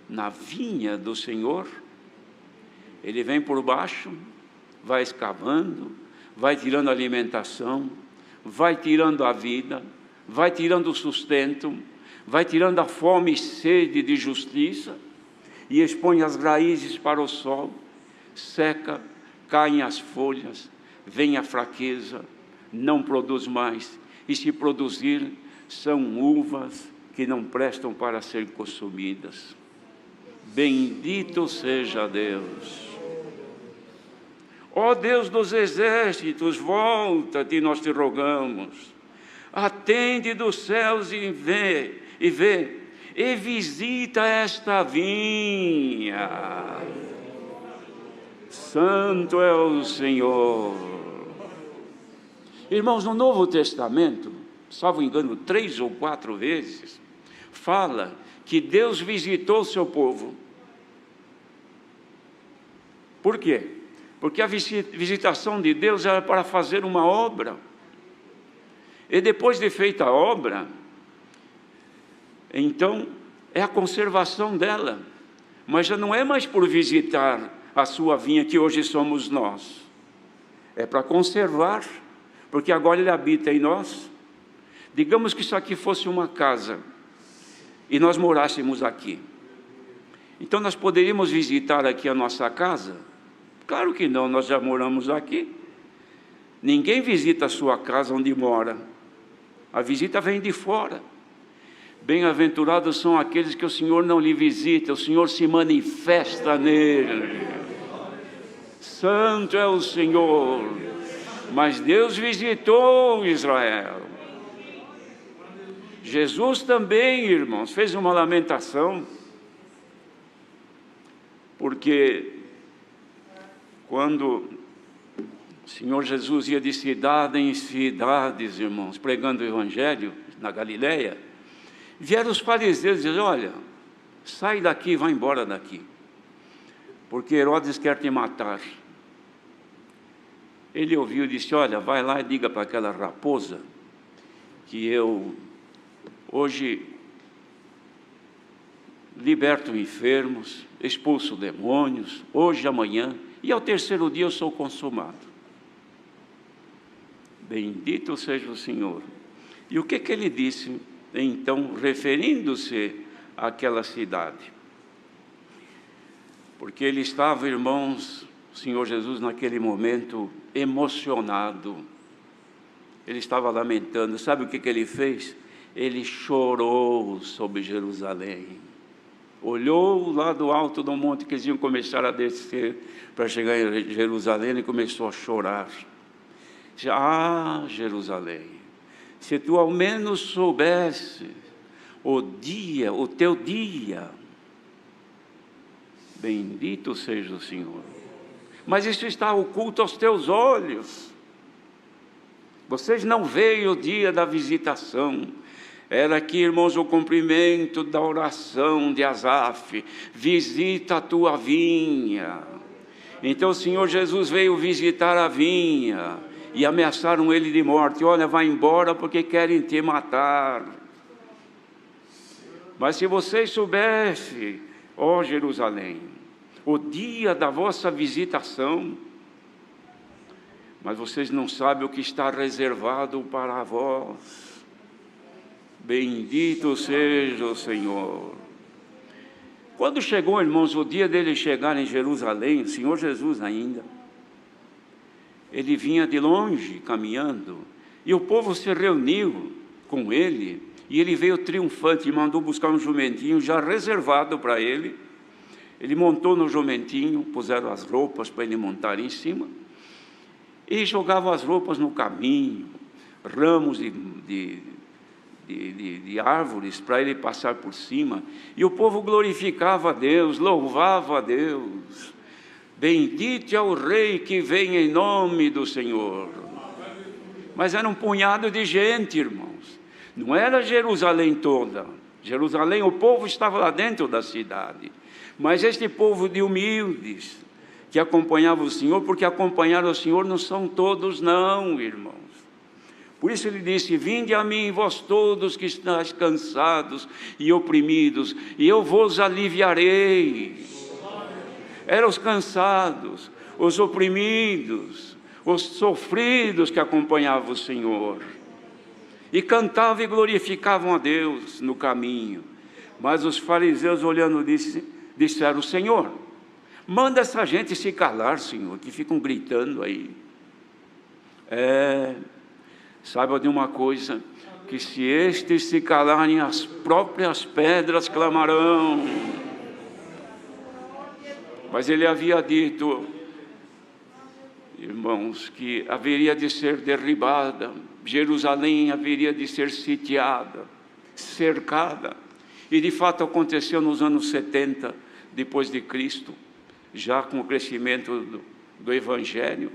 na vinha do Senhor? Ele vem por baixo, vai escavando, vai tirando a alimentação, vai tirando a vida, vai tirando o sustento, vai tirando a fome e sede de justiça, e expõe as raízes para o sol, seca, caem as folhas, vem a fraqueza, não produz mais, e se produzir, são uvas que não prestam para serem consumidas. Bendito seja Deus. Ó Deus dos exércitos, volta-te, nós te rogamos. Atende dos céus e vê, e visita esta vinha. Santo é o Senhor. Irmãos, no Novo Testamento, salvo engano, 3 ou 4 vezes, fala que Deus visitou o seu povo. Por quê? Porque a visitação de Deus era para fazer uma obra. E depois de feita a obra, então é a conservação dela. Mas já não é mais por visitar a sua vinha, que hoje somos nós. É para conservar, porque agora Ele habita em nós. Digamos que isso aqui fosse uma casa, e nós morássemos aqui. Então nós poderíamos visitar aqui a nossa casa? Claro que não, nós já moramos aqui. Ninguém visita a sua casa onde mora. A visita vem de fora. Bem-aventurados são aqueles que o Senhor não lhe visita, o Senhor se manifesta nele. Santo é o Senhor. Mas Deus visitou Israel. Jesus também, irmãos, fez uma lamentação, porque quando o Senhor Jesus ia de cidade em cidades, irmãos, pregando o Evangelho na Galileia, vieram os fariseus e disseram: olha, sai daqui, vai embora daqui, porque Herodes quer te matar. Ele ouviu e disse: olha, vai lá e diga para aquela raposa que eu hoje liberto enfermos, expulso demônios, hoje, amanhã, e ao terceiro dia eu sou consumado. Bendito seja o Senhor. E o que ele disse, então, referindo-se àquela cidade? Porque ele estava, irmãos, o Senhor Jesus, naquele momento, emocionado. Ele estava lamentando. Sabe o que ele fez? Ele chorou sobre Jerusalém. Olhou lá do alto do monte que eles iam começar a descer para chegar em Jerusalém, e começou a chorar. Ah, Jerusalém, se tu ao menos soubesse o teu dia, bendito seja o Senhor. Mas isso está oculto aos teus olhos. Vocês não veem o dia da visitação. Era aqui, irmãos, o cumprimento da oração de Asaf: visita a tua vinha. Então o Senhor Jesus veio visitar a vinha, e ameaçaram ele de morte: olha, vai embora porque querem te matar. Mas se vocês soubessem, ó Jerusalém, o dia da vossa visitação, mas vocês não sabem o que está reservado para vós. Bendito seja o Senhor. Quando chegou, irmãos, o dia dele chegar em Jerusalém, o Senhor Jesus ainda, ele vinha de longe caminhando, e o povo se reuniu com ele, e ele veio triunfante e mandou buscar um jumentinho já reservado para ele. Ele montou no jumentinho, puseram as roupas para ele montar em cima, e jogavam as roupas no caminho, ramos de árvores para ele passar por cima, e o povo glorificava a Deus, louvava a Deus. Bendito é o Rei que vem em nome do Senhor. Mas era um punhado de gente, irmãos, não era Jerusalém toda. Jerusalém, o povo estava lá dentro da cidade, mas este povo de humildes que acompanhava o Senhor, porque acompanhar o Senhor não são todos não, irmãos. Por isso ele disse: vinde a mim, vós todos que estáis cansados e oprimidos, e eu vos aliviarei. Eram os cansados, os oprimidos, os sofridos que acompanhavam o Senhor, e cantavam e glorificavam a Deus no caminho. Mas os fariseus, olhando, disseram: Senhor, manda essa gente se calar, Senhor, que ficam gritando aí. Saiba de uma coisa, que se estes se calarem, as próprias pedras clamarão. Mas ele havia dito, irmãos, que haveria de ser derribada, Jerusalém haveria de ser sitiada, cercada. E de fato aconteceu nos anos 70, depois de Cristo, já com o crescimento do Evangelho,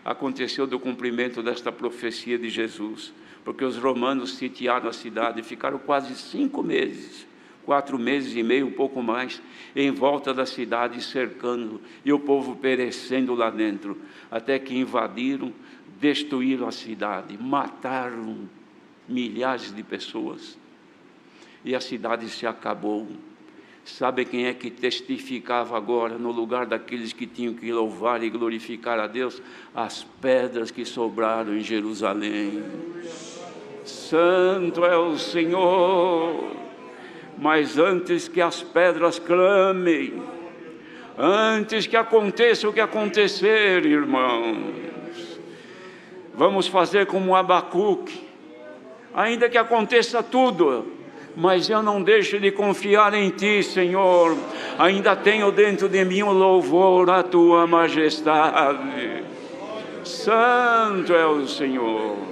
aconteceu do cumprimento desta profecia de Jesus, porque os romanos sitiaram a cidade e ficaram quase 5 meses, 4 meses e meio, um pouco mais, em volta da cidade, cercando, e o povo perecendo lá dentro, até que invadiram, destruíram a cidade, mataram milhares de pessoas, e a cidade se acabou. Sabe quem é que testificava agora, no lugar daqueles que tinham que louvar e glorificar a Deus? As pedras que sobraram em Jerusalém. Santo é o Senhor. Mas antes que as pedras clamem, antes que aconteça o que acontecer, irmãos, vamos fazer como Abacuque, ainda que aconteça tudo, mas eu não deixo de confiar em Ti, Senhor. Ainda tenho dentro de mim o louvor à Tua majestade. Santo é o Senhor.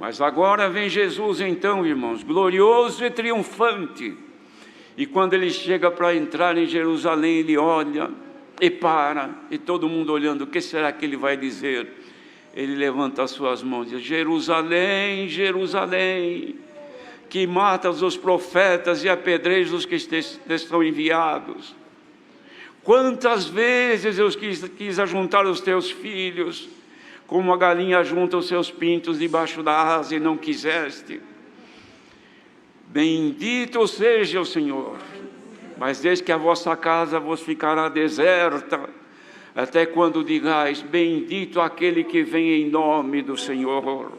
Mas agora vem Jesus então, irmãos, glorioso e triunfante. E quando Ele chega para entrar em Jerusalém, Ele olha e para, e todo mundo olhando, o que será que Ele vai dizer? Ele levanta as suas mãos e diz: Jerusalém, Jerusalém, que matas os profetas e apedrejas os que estão enviados. Quantas vezes eu quis ajuntar os teus filhos, como a galinha junta os seus pintos debaixo da asa, e não quiseste. Bendito seja o Senhor, mas desde que a vossa casa vos ficará deserta, até quando digais: bendito aquele que vem em nome do Senhor.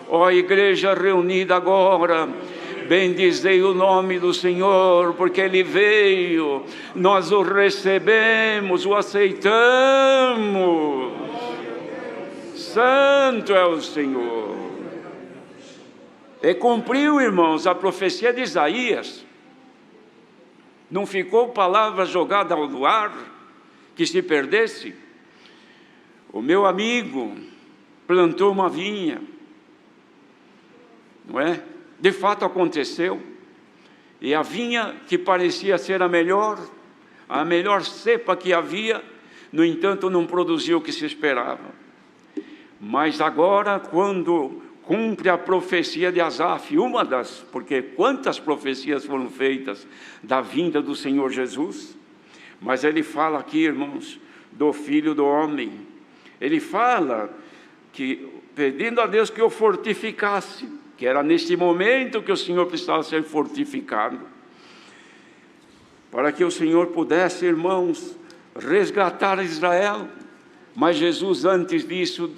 Ó igreja reunida agora, bendizei o nome do Senhor, porque Ele veio, nós o recebemos, o aceitamos. Santo é o Senhor. E cumpriu, irmãos, a profecia de Isaías. Não ficou palavra jogada ao ar que se perdesse. O meu amigo plantou uma vinha, não é? De fato aconteceu. E a vinha que parecia ser a melhor cepa que havia, no entanto não produziu o que se esperava. Mas agora, quando cumpre a profecia de Asaf, porque quantas profecias foram feitas da vinda do Senhor Jesus, mas ele fala aqui, irmãos, do Filho do Homem. Ele fala que, pedindo a Deus que o fortificasse, que era neste momento que o Senhor precisava ser fortificado, para que o Senhor pudesse, irmãos, resgatar Israel. Mas Jesus, antes disso,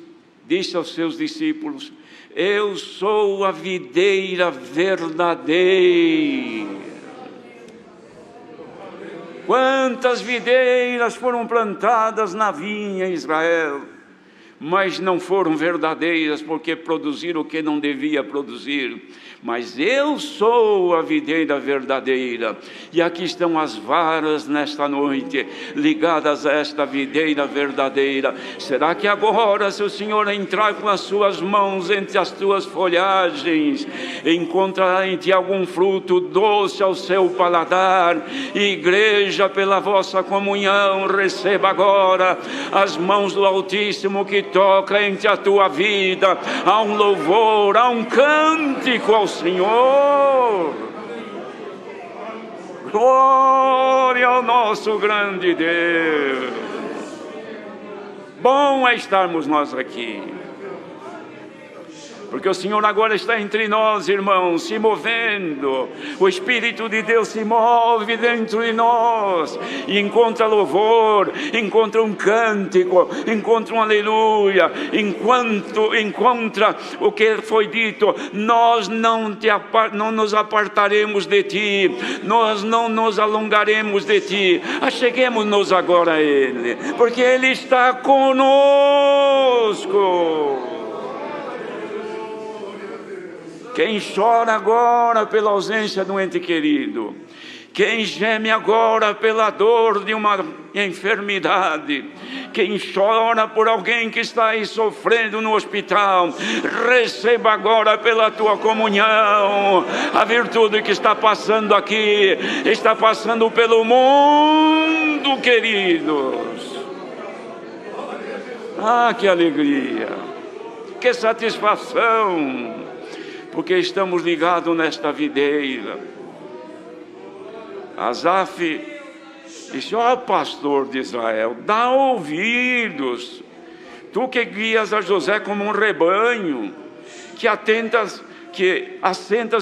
disse aos seus discípulos: eu sou a videira verdadeira. Quantas videiras foram plantadas na vinha em Israel, mas não foram verdadeiras, porque produziram o que não devia produzir. Mas eu sou a videira verdadeira, e aqui estão as varas nesta noite, ligadas a esta videira verdadeira. Será que agora, se o Senhor entrar com as suas mãos entre as tuas folhagens, encontrará em ti algum fruto doce ao seu paladar? Igreja, pela vossa comunhão, receba agora as mãos do Altíssimo que toca entre a tua vida. Há um louvor, há um cântico ao Senhor. Glória ao nosso grande Deus. Bom é estarmos nós aqui, porque o Senhor agora está entre nós, irmãos, se movendo. O Espírito de Deus se move dentro de nós e encontra louvor, encontra um cântico, encontra um aleluia, encontra o que foi dito: nós não nos apartaremos de ti, nós não nos alongaremos de ti. Acheguemos-nos agora a Ele, porque Ele está conosco. Quem chora agora pela ausência de um ente querido, quem geme agora pela dor de uma enfermidade, quem chora por alguém que está aí sofrendo no hospital, receba agora pela tua comunhão a virtude que está passando aqui, está passando pelo mundo, queridos. Ah, que alegria, que satisfação! porque estamos ligados nesta videira. Asaf disse: ó pastor de Israel, dá ouvidos, tu que guias a José como um rebanho, que assentas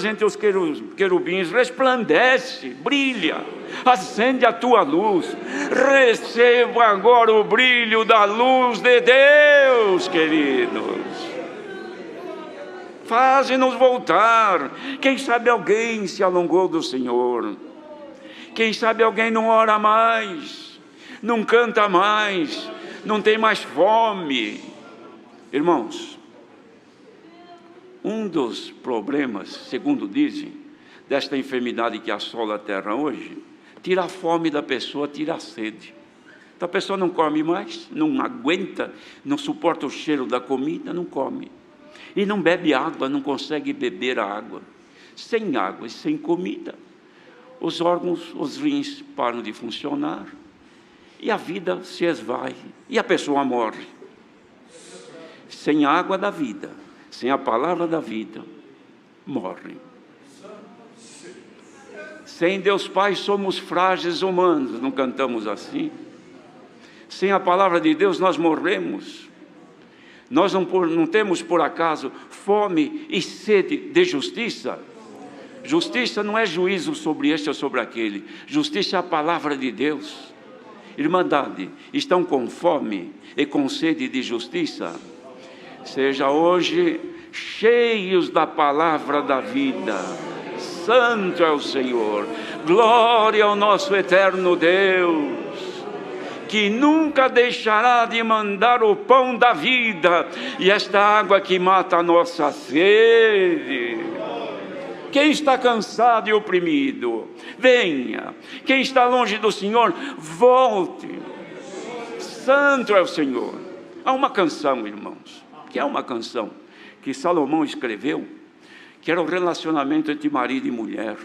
entre os querubins, resplandece, brilha, acende a tua luz, receba agora o brilho da luz de Deus, queridos. Faze-nos voltar. Quem sabe alguém se alongou do Senhor, quem sabe alguém não ora mais, não canta mais, não tem mais fome. Irmãos, um dos problemas, segundo dizem, desta enfermidade que assola a terra hoje, tira a fome da pessoa, tira a sede. Então a pessoa não come mais, não aguenta, não suporta o cheiro da comida, não come. E não bebe água, não consegue beber a água. Sem água e sem comida, os órgãos, os rins param de funcionar, e a vida se esvai, e a pessoa morre. Sem a água da vida, sem a palavra da vida, morre. Sem Deus Pai somos frágeis humanos, não cantamos assim? Sem a palavra de Deus nós morremos. Nós não temos por acaso fome e sede de justiça. Justiça não é juízo sobre este ou sobre aquele. Justiça é a palavra de Deus. Irmandade, estão com fome e com sede de justiça? Seja hoje cheios da palavra da vida. Santo é o Senhor. Glória ao nosso eterno Deus, que nunca deixará de mandar o pão da vida e esta água que mata a nossa sede. Quem está cansado e oprimido, venha. Quem está longe do Senhor, volte. Santo é o Senhor. Há uma canção, irmãos, que é uma canção que Salomão escreveu, que era o relacionamento entre marido e mulher.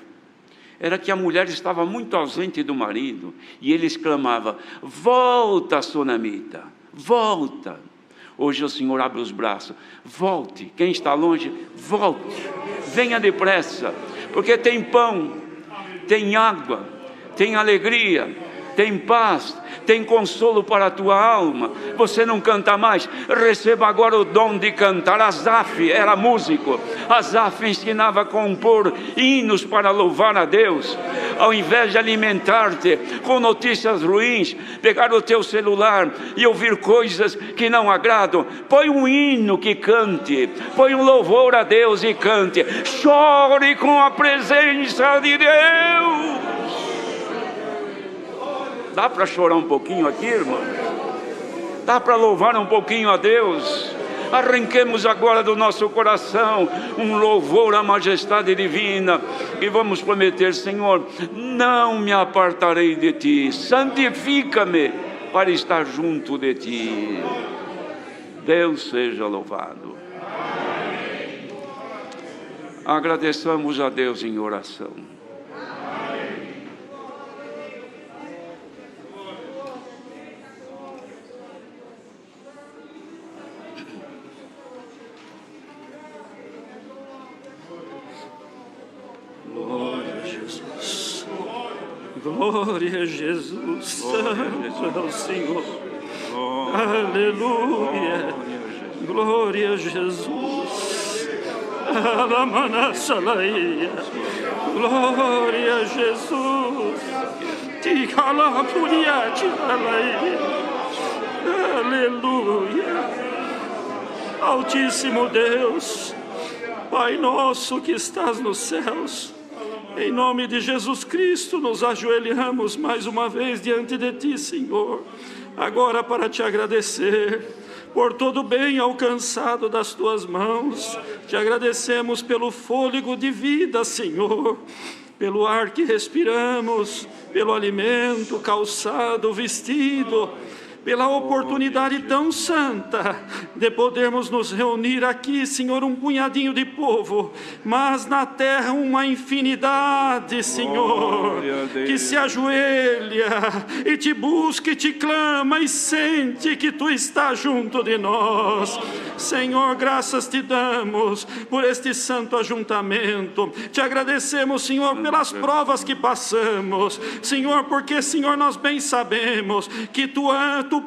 Era que a mulher estava muito ausente do marido, e ele exclamava: volta, sunamita, volta. Hoje o Senhor abre os braços: volte. Quem está longe, volte. Venha depressa, porque tem pão, tem água, tem alegria, tem paz, tem consolo para a tua alma. Você não canta mais, receba agora o dom de cantar. Asaf era músico, Asaf ensinava a compor hinos para louvar a Deus. Ao invés de alimentar-te com notícias ruins, pegar o teu celular e ouvir coisas que não agradam, põe um hino que cante, põe um louvor a Deus e cante. Chore com a presença de Deus. Dá para chorar um pouquinho aqui, irmão? Dá para louvar um pouquinho a Deus? Arranquemos agora do nosso coração um louvor à majestade divina e vamos prometer: Senhor, não me apartarei de Ti, santifica-me para estar junto de Ti. Deus seja louvado. Agradeçamos a Deus em oração. Glória a Jesus, Santo é o Senhor. Aleluia. Glória a Jesus. Alamanasalaia. Glória a Jesus. Ticalapuriatalaia. Aleluia. Altíssimo Deus, Pai nosso que estás nos céus, em nome de Jesus Cristo, nos ajoelhamos mais uma vez diante de Ti, Senhor, agora para Te agradecer por todo o bem alcançado das Tuas mãos. Te agradecemos pelo fôlego de vida, Senhor, pelo ar que respiramos, pelo alimento, calçado, vestido, pela oportunidade tão santa de podermos nos reunir aqui, Senhor, um punhadinho de povo, mas na terra uma infinidade, Senhor, que se ajoelha e te busca e te clama e sente que tu estás junto de nós. Senhor, graças te damos por este santo ajuntamento. Te agradecemos, Senhor, pelas provas que passamos, Senhor, porque, Senhor, nós bem sabemos que tu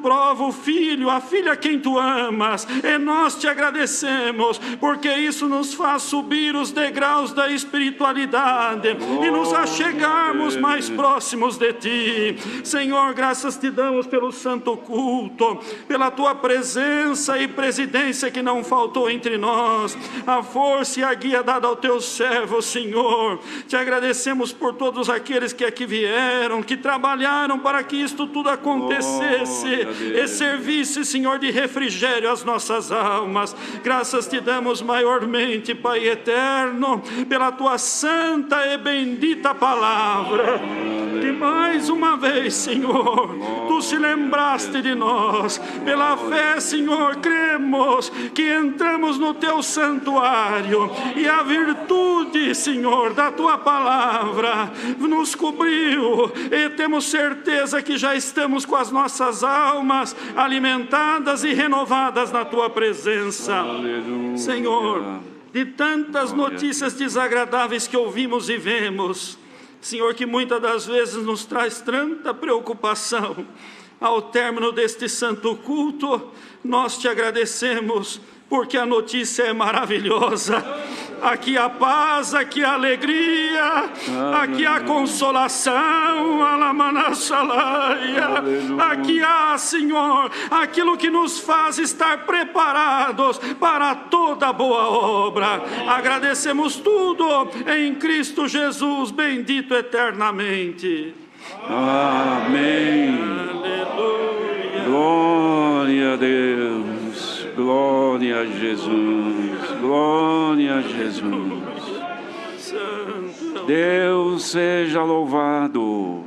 prova o filho, a filha a quem tu amas, e nós te agradecemos, porque isso nos faz subir os degraus da espiritualidade e nos achegarmos mais próximos de ti. Senhor, graças te damos pelo santo culto, pela tua presença e presidência que não faltou entre nós, a força e a guia dada ao teu servo, Senhor. Te agradecemos por todos aqueles que aqui vieram, que trabalharam para que isto tudo acontecesse e servisse, Senhor, de refrigério às nossas almas. Graças te damos maiormente, Pai eterno, pela tua santa e bendita palavra, que mais uma vez, Senhor, tu se lembraste de nós. Pela fé, Senhor, cremos que entramos no teu santuário e a virtude, Senhor, da tua palavra nos cobriu, e temos certeza que já estamos com as nossas almas alimentadas e renovadas na tua presença. Aleluia. Senhor, de tantas notícias desagradáveis que ouvimos e vemos, Senhor, que muitas das vezes nos traz tanta preocupação, ao término deste santo culto, nós te agradecemos, porque a notícia é maravilhosa. Aqui há paz, aqui há alegria, aqui há consolação, aqui há, Senhor, aquilo que nos faz estar preparados para toda boa obra. Agradecemos tudo em Cristo Jesus, bendito eternamente. Amém. Aleluia. Glória a Deus. Glória a Jesus. Glória a Jesus. Santo. Deus seja louvado.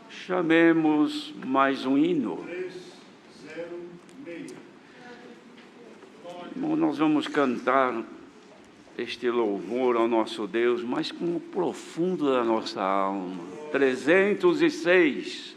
Chamemos mais um hino. Irmão, nós vamos cantar este louvor ao nosso Deus, mas com o profundo da nossa alma. 306.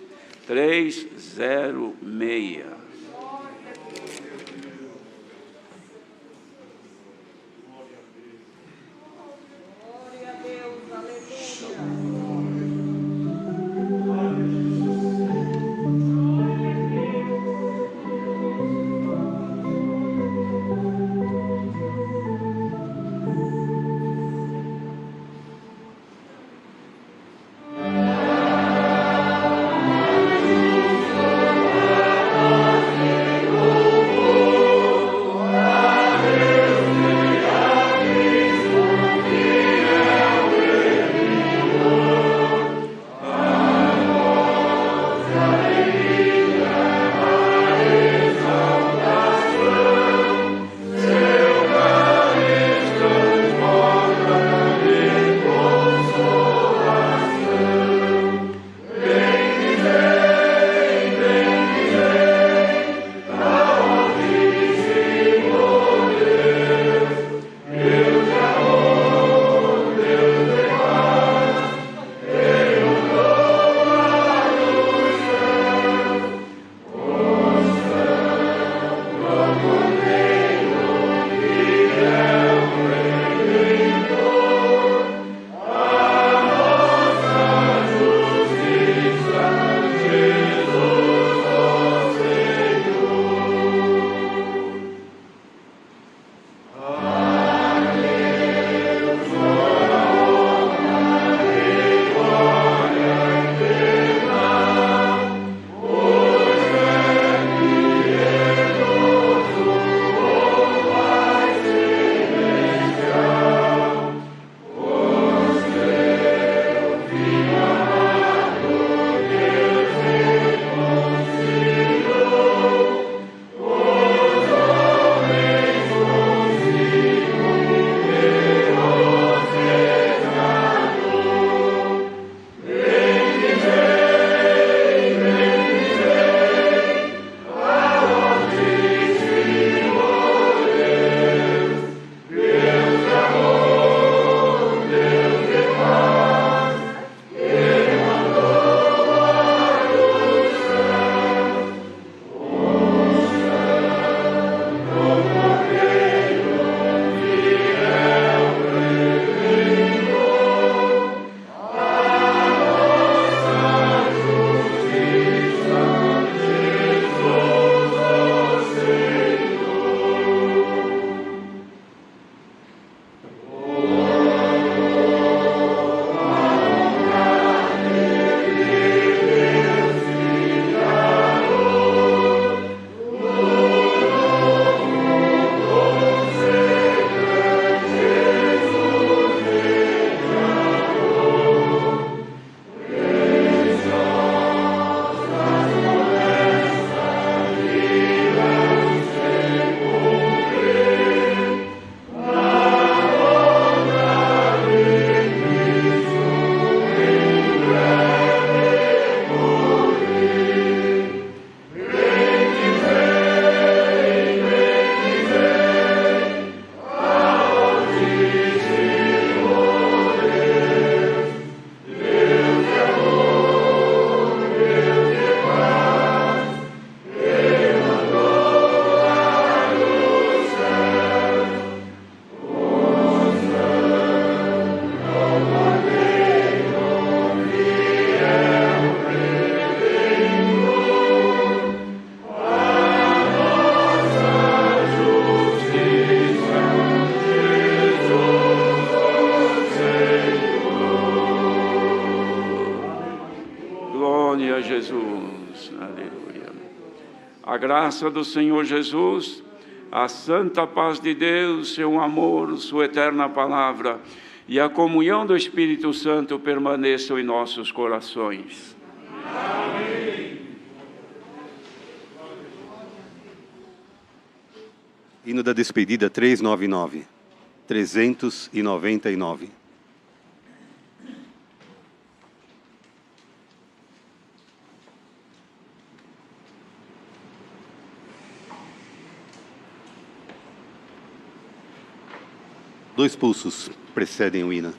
A graça do Senhor Jesus, a santa paz de Deus, seu amor, sua eterna palavra e a comunhão do Espírito Santo permaneçam em nossos corações. Amém. Hino da despedida 399. 399. Dois pulsos precedem o hino.